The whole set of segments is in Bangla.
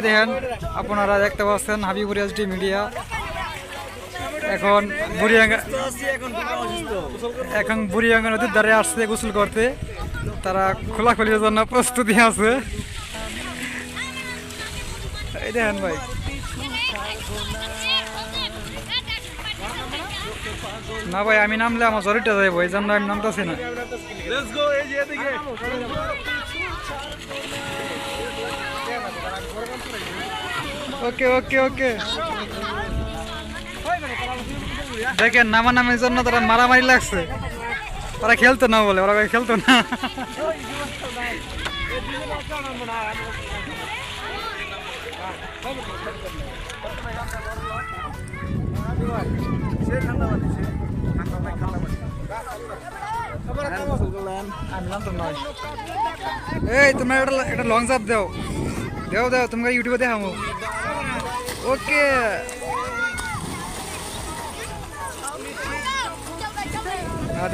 দেখেন আপনারা দেখতে পাচ্ছেন হাবিবুর এসডি মিডিয়া এখন বুড়িয়াঙ্গা নদীর ধারে আসছে গোসল করতে। তারা খোলাখুলির জন্য প্রস্তুতি আছে। এই দেখেন ভাই, না ভাই আমি নামলে আমার জরিটা যাইব, এই জন্য আমি নামতেছি না। ওকে ওকে ওকে, দেখেন নামানামির জন্য তারা মারামারি লাগছে। ওরা খেলতো না বলে, ওরা খেলতো না। এই তোমরা একটা লং জাম্প দাও দাও দাও, তোমরা ইউটিউবে দেখাবো। ওকে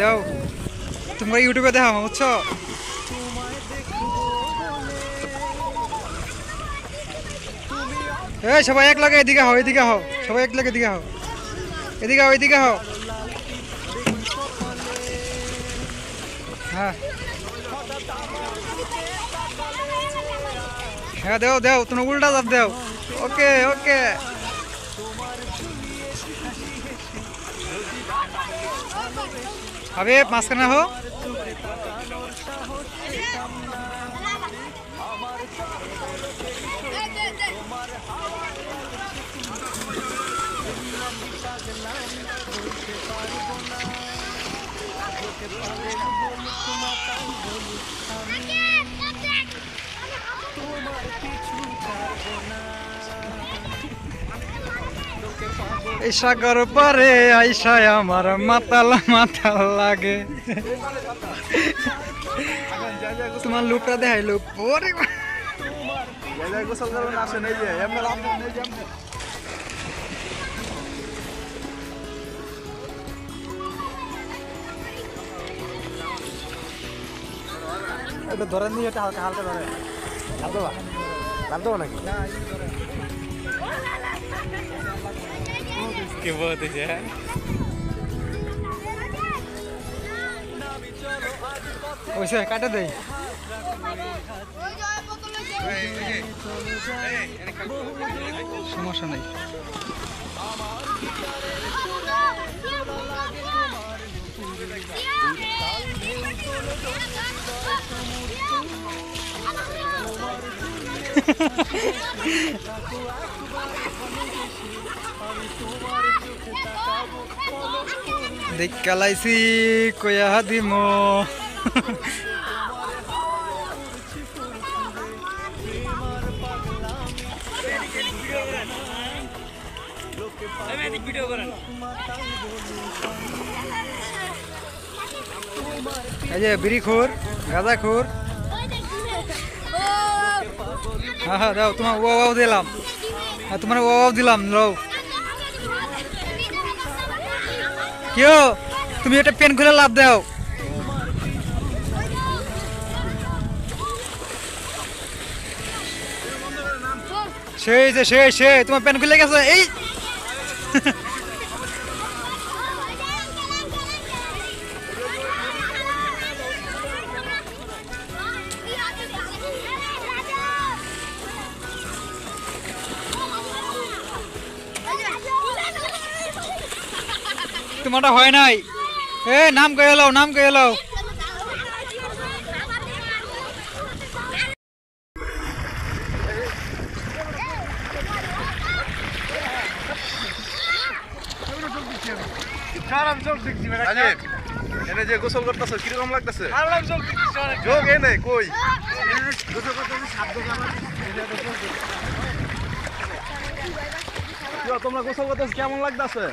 দাও, তোমরা ইউটিউবে দেখাবো বুঝছো। এই সবাই এক লাগে এদিকে হও, এদিকে হও, সবাই এক লাগে এদিকে হও, এদিকে হও, এদিকে হও। হ্যাঁ হ্যাঁ দেও দেও, তুমি উল্টা চাপ দেও। ওকে ওকে, আবে মাঝখানে হো। এই সাগর পারে আইসায় আমার মাতাল মাতাল লাগে। তোমার লুকটা দেখাই লুক। ওরে এটা ধরেন নি, এটা হালকা হালকা ধরে লাভ দেবো নাকি? কি বলতেছে ওইসে কাটে দেয়। সমস্যা নেই। দেখ কালাইছি কয়া দিম। এই যে বিড়িখোর গাঁজাখোর। হ্যাঁ হ্যাঁ দাও, তোমার ও দিলাম, তোমার ও দিলাম। লো কেউ তুমি একটা পেন খুলে লাভ দাও। সেই যে সেই তোমার পেন খুলে গেছে। এই তোমারটা হয় নাই। এ নাম কে এলো, নাম কে এলো। এনে যে গোসল করতেছ কিরকম লাগতেছে? যোগ এনে কই তোমরা গোসল করতেছ কেমন লাগতেছে?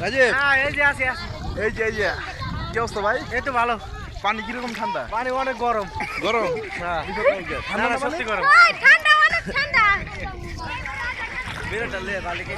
রাজীব এই যে কি অবস্থা ভাই? এই তো ভালো। পানি কিরকম ঠান্ডা? পানি অনেক গরম। গরম? হ্যাঁ। ঠান্ডা না সত্যি গরম। ঠান্ডা অনেক ঠান্ডা। বেরোটা লে, বালিকে